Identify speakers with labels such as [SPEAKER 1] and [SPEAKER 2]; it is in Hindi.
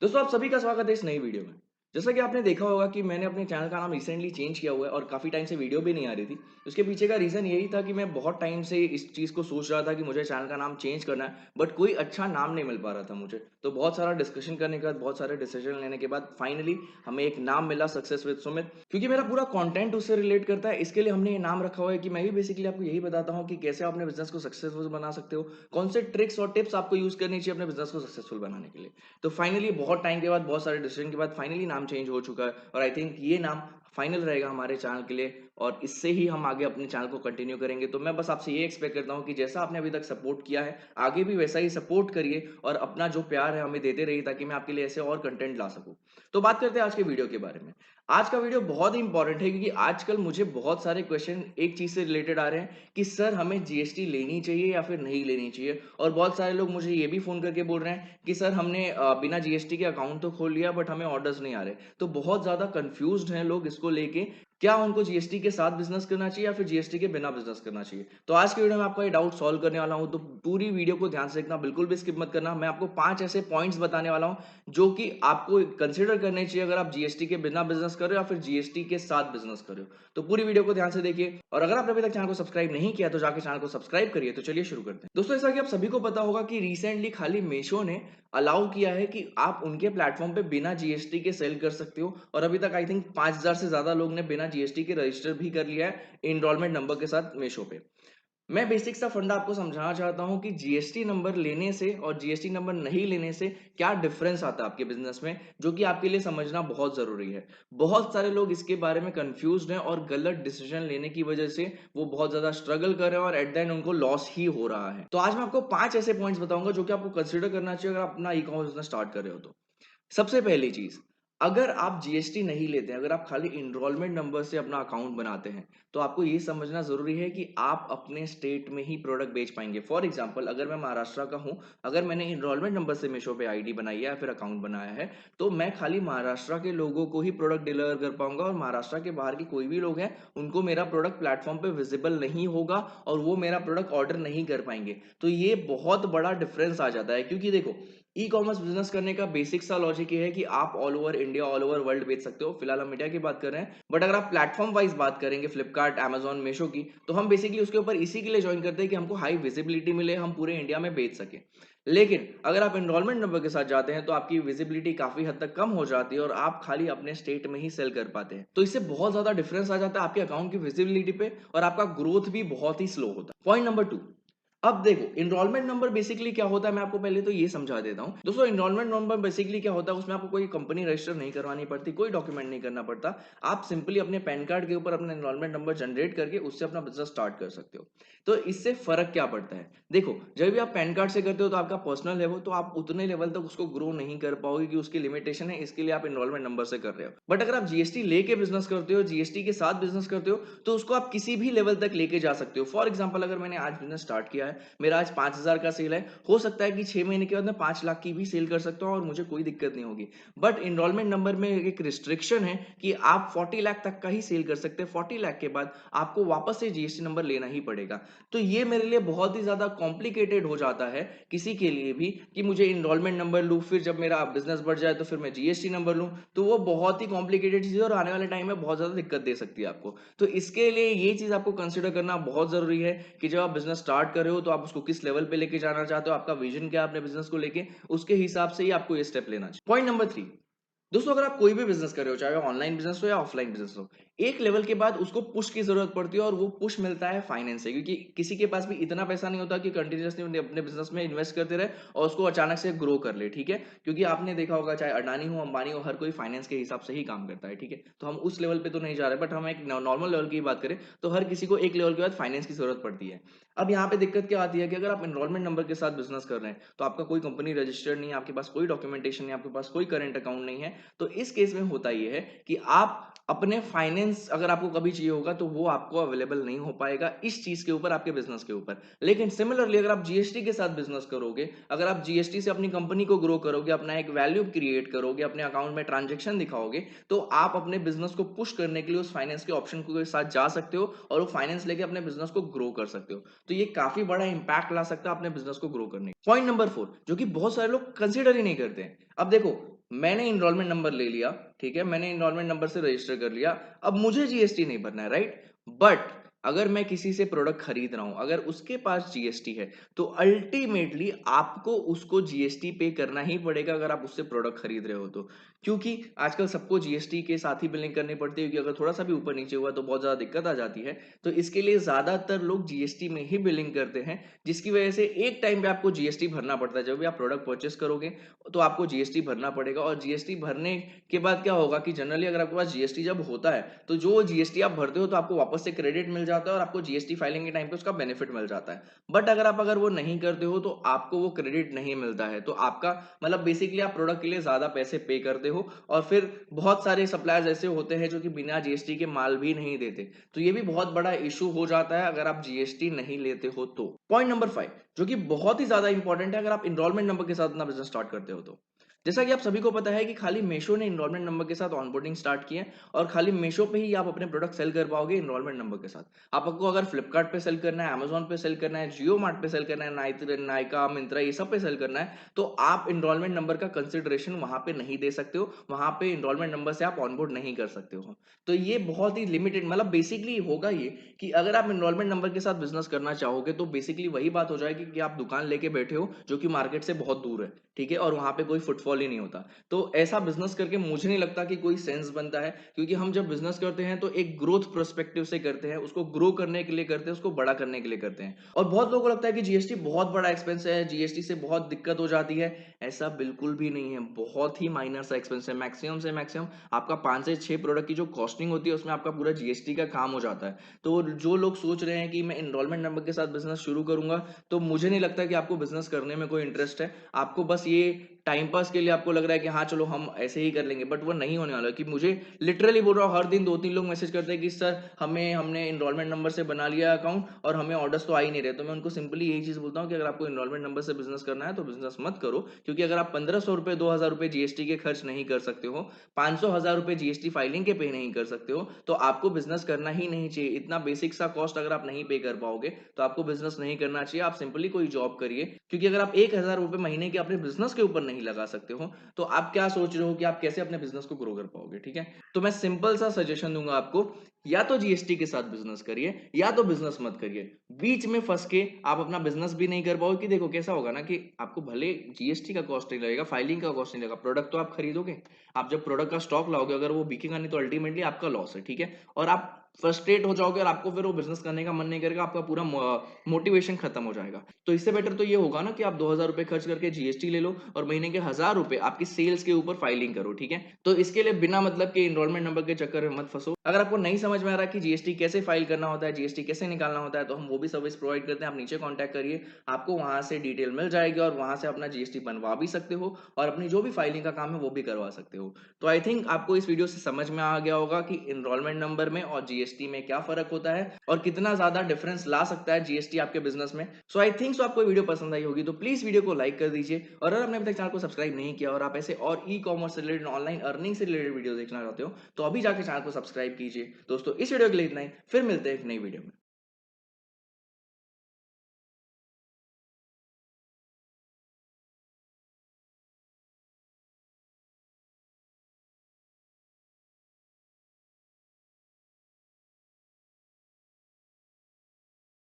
[SPEAKER 1] दोस्तों आप सभी का स्वागत है इस नई वीडियो में। जैसा कि आपने देखा होगा कि मैंने अपने चैनल का नाम रिसेंटली चेंज किया हुआ है और काफ़ी टाइम से वीडियो भी नहीं आ रही थी। उसके पीछे का रीज़न यही था कि मैं बहुत टाइम से इस चीज़ को सोच रहा था कि मुझे चैनल का नाम चेंज करना है, बट कोई अच्छा नाम नहीं मिल पा रहा था मुझे। तो बहुत सारा डिस्कशन करने के बाद, बहुत सारे डिसीजन लेने के बाद फाइनली हमें एक नाम मिला, सक्सेस विद सुमित। क्योंकि मेरा पूरा कंटेंट उससे रिलेट करता है, इसके लिए हमने ये नाम रखा हुआ है कि मैं भी बेसिकली आपको यही बताता हूँ कि कैसे आप अपने बिज़नेस को सक्सेसफुल बना सकते हो, कौन से ट्रिक्स और टिप्स आपको यूज़ करनी चाहिए अपने बिज़नेस को सक्सेसफुल बनाने के लिए। तो फाइनली बहुत टाइम के बाद, बहुत सारे डिसीजन के बाद फाइनली नाम चेंज हो चुका है और आई थिंक ये नाम फाइनल रहेगा हमारे चैनल के लिए और इससे ही हम आगे अपने चैनल को कंटिन्यू करेंगे। तो मैं बस आपसे ये एक्सपेक्ट करता हूँ कि जैसा आपने अभी तक सपोर्ट किया है, आगे भी वैसा ही सपोर्ट करिए और अपना जो प्यार है हमें देते रहिए ताकि मैं आपके लिए ऐसे और कंटेंट ला सकूँ। तो बात करते हैं आज के वीडियो के बारे में। आज का वीडियो बहुत ही इंपॉर्टेंट है क्योंकि आजकल मुझे बहुत सारे क्वेश्चन एक चीज़ से रिलेटेड आ रहे हैं कि सर हमें जीएसटी लेनी चाहिए या फिर नहीं लेनी चाहिए, और बहुत सारे लोग मुझे ये भी फ़ोन करके बोल रहे हैं कि सर हमने बिना जीएसटी के अकाउंट तो खोल लिया बट हमें ऑर्डर्स नहीं आ रहे। तो बहुत ज़्यादा कन्फ्यूज़्ड हैं लोग इसको लेके, क्या उनको जीएसटी के साथ बिज़नेस करना चाहिए या फिर जीएसटी के बिना बिज़नेस करना चाहिए? तो आज की वीडियो में आपका ये डाउट सॉल्व करने वाला हूँ, तो पूरी वीडियो को ध्यान से देखना, बिल्कुल भी स्किप मत करना। मैं आपको 5 ऐसे पॉइंट्स बताने वाला हूँ, जो कि आपको कंसीडर करने चाहिए अगर आप जीएसटी के बिना बिज़नेस कर रहे हो या फिर जीएसटी के साथ बिज़नेस कर रहे हो। तो पूरी वीडियो को ध्यान से देखिए और अगर आपने अभी तक चैनल को सब्सक्राइब नहीं किया तो जाके चैनल को सब्सक्राइब करिए। तो चलिए शुरू करते हैं। दोस्तों जैसा कि आप सभी को पता होगा कि रिसेंटली खाली मीशो ने अलाउ किया है कि आप उनके प्लेटफॉर्म पे बिना जीएसटी के सेल कर सकते हो और अभी तक आई थिंक 5000 से ज्यादा लोग ने बिना जीएसटी के रजिस्टर भी कर लिया है एनरोलमेंट नंबर के साथ मीशो पे। मैं बेसिक सा फंडा आपको समझाना चाहता हूं कि जीएसटी नंबर लेने से और जीएसटी नंबर नहीं लेने से क्या डिफरेंस आता है आपके बिजनेस में, जो कि आपके लिए समझना बहुत जरूरी है। बहुत सारे लोग इसके बारे में कंफ्यूज्ड हैं और गलत डिसीजन लेने की वजह से वो बहुत ज्यादा स्ट्रगल कर रहे हैं और एट द एंड उनको लॉस ही हो रहा है। तो आज मैं आपको 5 ऐसे पॉइंट्स बताऊंगा जो कि आपको कंसिडर करना चाहिए अगर आप अपना ई कॉमर्स बिजनेस स्टार्ट कर रहे हो तो। सबसे पहली चीज, अगर आप जीएसटी नहीं लेते हैं, अगर आप खाली इनरोलमेंट नंबर से अपना अकाउंट बनाते हैं, तो आपको ये समझना जरूरी है कि आप अपने स्टेट में ही प्रोडक्ट बेच पाएंगे। फॉर एग्जांपल, अगर मैं महाराष्ट्र का हूं, अगर मैंने इनरोलमेंट नंबर से मीशो पे आईडी बनाई है या फिर अकाउंट बनाया है, तो मैं खाली महाराष्ट्र के लोगों को ही प्रोडक्ट डिलीवर कर पाऊंगा और महाराष्ट्र के बाहर के कोई भी लोग हैं उनको मेरा प्रोडक्ट प्लेटफॉर्म पे विजिबल नहीं होगा और वो मेरा प्रोडक्ट ऑर्डर नहीं कर पाएंगे। तो ये बहुत बड़ा डिफरेंस आ जाता है क्योंकि देखो, ई कॉमर्स बिजनेस करने का बेसिक सा लॉजिक ये है कि आप all over India, all over world बेच सकते हो। फिलहाल हम इंडिया की बात कर रहे हैं, बट अगर आप प्लेटफॉर्म वाइज बात करेंगे फ्लिपकार्ट, अमेजॉन, मीशो की, तो हम बेसिकली उसके ऊपर इसी के लिए ज्वाइन करते हैं कि हमको हाई विजिबिलिटी मिले, हम पूरे इंडिया में बेच सके। लेकिन अगर आप एनरोलमेंट नंबर के साथ जाते हैं तो आपकी विजिबिलिटी काफी हद तक कम हो जाती है और आप खाली अपने स्टेट में ही सेल कर पाते हैं। तो इससे बहुत ज्यादा डिफरेंस आ जाता है आपके अकाउंट की विजिबिलिटी पे और आपका ग्रोथ भी बहुत ही स्लो होता है। पॉइंट नंबर 2, अब देखो इनरोलमेंट नंबर बेसिकली क्या होता है, मैं आपको पहले तो ये समझा देता हूँ। दोस्तों इनरोलमेंट नंबर बेसिकली क्या होता है, उसमें आपको कोई कंपनी रजिस्टर नहीं करवानी पड़ती, कोई डॉक्यूमेंट नहीं करना पड़ता। आप सिंपली अपने पैन कार्ड के ऊपर अपना इनरोलमेंट नंबर जनरेट करके उससे अपना बिजनेस स्टार्ट कर सकते हो। तो इससे फर्क क्या पड़ता है, देखो जब भी आप पैन कार्ड से करते हो तो आपका पर्सनल है वो, तो आप उतने लेवल तक उसको ग्रो नहीं कर पाओगे कि उसकी लिमिटेशन है, इसके लिए आप इनरोलमेंट नंबर से कर रहे हो। बट अगर आप जीएसटी लेके बिजनेस करते हो, जीएसटी के साथ बिजनेस करते हो, तो उसको आप किसी भी लेवल तक लेके जा सकते हो। फॉर एग्जाम्पल, अगर मैंने आज बिजनेस स्टार्ट किया है, मेरा आज 5000 का सेल है, हो सकता है कि 6 महीने के बाद मैं 5 लाख की भी सेल कर सकता हूं और मुझे कोई दिक्कत नहीं होगी। बट इनरोलमेंट नंबर में एक रिस्ट्रिक्शन है कि आप 40 लाख तक का ही सेल कर सकते हैं। 40 लाख के बाद आपको वापस से जीएसटी नंबर लेना ही पड़ेगा। तो ये मेरे लिए बहुत ही ज्यादा कॉम्प्लिकेटेड हो जाता है किसी के लिए भी कि मुझे इनरोलमेंट नंबर लूं, फिर जब मेरा बिजनेस बढ़ जाए तो फिर मैं जीएसटी नंबर लूं। तो वो बहुत ही कॉम्प्लिकेटेड चीज है और आने वाले टाइम में बहुत ज्यादा दिक्कत दे सकती है आपको। तो इसके लिए ये चीज आपको कंसिडर करना बहुत जरूरी है कि जब आप बिजनेस स्टार्ट कर रहे हो तो आप उसको किस लेवल पे लेके जाना चाहते हो, आपका विजन क्या है अपने बिजनेस को लेके, उसके हिसाब से ही आपको ये स्टेप लेना चाहिए। पॉइंट नंबर 3, दोस्तों अगर आप कोई भी बिजनेस कर रहे हो, चाहे ऑनलाइन बिजनेस हो या ऑफलाइन बिजनेस हो, एक लेवल के बाद उसको पुश की जरूरत पड़ती है और वो पुश मिलता है फाइनेंस से, क्योंकि किसी के पास भी इतना पैसा नहीं होता कि कंटिन्यूअसली अपने बिजनेस में इन्वेस्ट करते रहे और उसको अचानक से ग्रो कर ले। ठीक है, क्योंकि आपने देखा होगा चाहे अडानी हो, अंबानी हो, हर कोई फाइनेंस के हिसाब से ही काम करता है। ठीक है, तो हम उस लेवल पे तो नहीं जा रहे, बट हम एक नॉर्मल लेवल की बात करें तो हर किसी को एक लेवल के बाद फाइनेंस की जरूरत पड़ती है। अब यहाँ पे दिक्कत क्या आती है कि अगर आप एनरोलमेंट नंबर के साथ बिजनेस कर रहे हैं तो आपका कोई कंपनी रजिस्टर्ड नहीं है, आपके पास कोई डॉक्यूमेंटेशन नहीं, आपके पास कोई करंट अकाउंट नहीं है। तो इस केस में होता यह है कि आप अपने फाइनेंस अगर आपको कभी चाहिए होगा तो वो आपको अवेलेबल नहीं हो पाएगा इस चीज के ऊपर, आपके बिजनेस के ऊपर। लेकिन सिमिलरली अगर आप जीएसटी के साथ बिजनेस करोगे, अगर आप जीएसटी से अपनी कंपनी को ग्रो करोगे, अपना एक वैल्यू क्रिएट करोगे, अपने अकाउंट में ट्रांजेक्शन दिखाओगे, तो आप अपने बिजनेस को पुश करने के लिए उस फाइनेंस के ऑप्शन के साथ जा सकते हो और वो फाइनेंस लेके अपने बिजनेस को ग्रो कर सकते हो। तो ये काफी बड़ा इंपैक्ट ला सकता है अपने बिजनेस को ग्रो करने। पॉइंट नंबर 4, जो कि बहुत सारे लोग कंसिडर ही नहीं करते हैं। अब देखो, मैंने एनरोलमेंट नंबर ले लिया, ठीक है? मैंने एनरोलमेंट नंबर से रजिस्टर कर लिया, अब मुझे जीएसटी नहीं भरना है, राइट? बट अगर मैं किसी से प्रोडक्ट खरीद रहा हूं, अगर उसके पास जीएसटी है, तो अल्टीमेटली आपको उसको जीएसटी पे करना ही पड़ेगा अगर आप उससे प्रोडक्ट खरीद रहे हो तो। क्योंकि आजकल सबको जीएसटी के साथ ही बिलिंग करनी पड़ती है, क्योंकि अगर थोड़ा सा भी ऊपर नीचे हुआ तो बहुत ज्यादा दिक्कत आ जाती है। तो इसके लिए ज्यादातर लोग जीएसटी में ही बिलिंग करते हैं, जिसकी वजह से एक टाइम पे आपको जीएसटी भरना पड़ता है। जब भी आप प्रोडक्ट परचेस करोगे तो आपको जीएसटी भरना पड़ेगा, और जीएसटी भरने के बाद क्या होगा कि जनरली अगर आपके पास जीएसटी जब होता है, तो जो जीएसटी आप भरते हो तो आपको वापस से क्रेडिट मिल जाता है और आपको जीएसटी फाइलिंग के टाइम पे उसका बेनिफिट मिल जाता है। बट अगर वो नहीं करते हो तो आपको वो क्रेडिट नहीं मिलता है, तो आपका मतलब बेसिकली आप प्रोडक्ट के लिए ज्यादा पैसे पे करते हो, और फिर बहुत सारे सप्लायर्स ऐसे होते हैं जो कि बिना जीएसटी के माल भी नहीं देते। तो ये भी बहुत बड़ा इशू हो जाता है अगर आप जीएसटी नहीं लेते हो तो। पॉइंट नंबर 5, जो कि बहुत ही ज्यादा इंपॉर्टेंट है अगर आप इनरोलमेंट नंबर के साथ अपना बिजनेस स्टार्ट करते हो तो। जैसा कि आप सभी को पता है कि खाली मीशो ने एनरोलमेंट नंबर के साथ ऑनबोर्डिंग स्टार्ट की है, और खाली मीशो पे ही आप अपने प्रोडक्ट सेल कर पाओगे एनरोलमेंट नंबर के साथ। आपको अगर फ्लिपकार्ट पे सेल करना है, अमेजोन पे सेल करना है, जियो मार्ट पे सेल करना है, नायका, मिंत्रा, ये सब पे सेल करना है, तो आप एनरोलमेंट नंबर का कंसिडरेशन वहां पे नहीं दे सकते हो। वहां पे एनरोलमेंट नंबर से आप ऑनबोर्ड नहीं कर सकते हो। तो ये बहुत ही लिमिटेड, मतलब बेसिकली होगा ये कि अगर आप एनरोलमेंट नंबर के साथ बिजनेस करना चाहोगे तो बेसिकली वही बात हो जाएगी कि आप दुकान लेके बैठे हो जो कि मार्केट से बहुत दूर है, ठीक है, और वहां पे कोई फुटफॉल ही नहीं होता। तो ऐसा बिजनेस करके मुझे नहीं लगता कि कोई सेंस बनता है, क्योंकि हम जब बिजनेस करते हैं तो एक ग्रोथ पर्सपेक्टिव से करते हैं, उसको ग्रो करने के लिए करते हैं, उसको बड़ा करने के लिए करते हैं। और बहुत लोगों को लगता है कि जीएसटी बहुत बड़ा एक्सपेंस है, जीएसटी से बहुत दिक्कत हो जाती है। ऐसा बिल्कुल भी नहीं है, बहुत ही माइनर सा एक्सपेंस है। मैक्सिमम से मैक्सिमम आपका 5 से 6 प्रोडक्ट की जो कॉस्टिंग होती है उसमें आपका पूरा जीएसटी का काम हो जाता है। तो जो लोग सोच रहे हैं कि मैं एनरोलमेंट नंबर के साथ बिजनेस शुरू करूंगा, तो मुझे नहीं लगता कि आपको बिजनेस करने में कोई इंटरेस्ट है। आपको बस ये टाइम पास के लिए आपको लग रहा है कि हाँ चलो हम ऐसे ही कर लेंगे, बट वो नहीं होने वाला है। कि मुझे लिटरली बोल रहा हूँ, हर दिन 2-3 लोग मैसेज करते हैं कि सर हमने एनरोलमेंट नंबर से बना लिया अकाउंट और हमें ऑर्डर्स तो आ ही नहीं रहे। तो मैं उनको सिंपली यही चीज बोलता हूँ कि अगर आपको एनरोलमेंट नंबर से बिजनेस करना है तो बिजनेस मत करो, क्योंकि अगर आप 1500 रुपए 2000 रुपए जीएसटी के खर्च नहीं कर सकते हो, 500 1000 रुपए जीएसटी फाइलिंग के पे नहीं कर सकते हो, तो आपको बिजनेस करना ही नहीं चाहिए। इतना बेसिक सा कॉस्ट अगर आप नहीं पे कर पाओगे तो आपको बिजनेस नहीं करना चाहिए। आप सिंपली कोई जॉब करिए, क्योंकि अगर आप 1000 रुपए महीने के अपने बिजनेस के ऊपर नहीं लगा सकते हो तो आप क्या सोच रहे हो कि आप कैसे अपने बिजनेस को ग्रो कर पाओगे, ठीक है? तो मैं सिंपल सा सजेशन दूंगा आपको, या तो जीएसटी के साथ बिजनेस करिए या तो बिजनेस मत करिए। बीच में फंस के आप अपना बिजनेस भी नहीं कर पाओगे। कि देखो कैसा होगा ना, कि आपको भले जीएसटी का कॉस्ट नहीं लगेगा, फाइलिंग का कॉस्ट नहीं लगेगा, प्रोडक्ट तो आप खरीदोगे। आप जब प्रोडक्ट का स्टॉक लाओगे, अगर वो बिकेगा नहीं तो अल्टीमेटली आपका लॉस है, ठीक है? और आप फ्रस्ट्रेट हो जाओगे और आपको फिर वो बिजनेस करने का मन नहीं करेगा, आपका पूरा मोटिवेशन खत्म हो जाएगा। तो इससे बेटर तो ये होगा ना कि आप 2000 रुपए खर्च करके जीएसटी ले लो और महीने के 1000 रुपए आपकी सेल्स के ऊपर फाइलिंग करो, ठीक है? तो इसके लिए बिना मतलब के एनरोलमेंट नंबर के चक्कर में मत फंसो। अगर आपको नहीं समझ में आ रहा कि जीएसटी कैसे फाइल करना होता है, जीएसटी कैसे निकालना होता है, तो हम वो भी सर्विस प्रोवाइड करते हैं। आप नीचे कॉन्टैक्ट करिए, आपको वहां से डिटेल मिल जाएगी और वहां से अपना जीएसटी बनवा भी सकते हो और अपनी जो भी फाइलिंग का काम है वो भी करवा सकते हो। तो आई थिंक आपको इस वीडियो से समझ में आ गया होगा कि एनरोलमेंट नंबर में और जीएसटी में क्या फर्क होता है और कितना ज्यादा डिफरेंस ला सकता है जीएसटी आपके बिजनेस में। सो आई थिंक आपको वीडियो पसंद आई होगी, तो प्लीज वीडियो को लाइक कर दीजिए। और अगर आपने अभी तक चैनल को सब्सक्राइब नहीं किया और आप ऐसे और ई कॉमर्स से रिलेटेड, ऑनलाइन अर्निंग से रिलेटेड वीडियो देखना चाहते हो, तो अभी जाके चैनल को सब्सक्राइब कीजिए। दोस्तों इस वीडियो के लिए इतना ही, फिर मिलते हैं एक नई वीडियो में।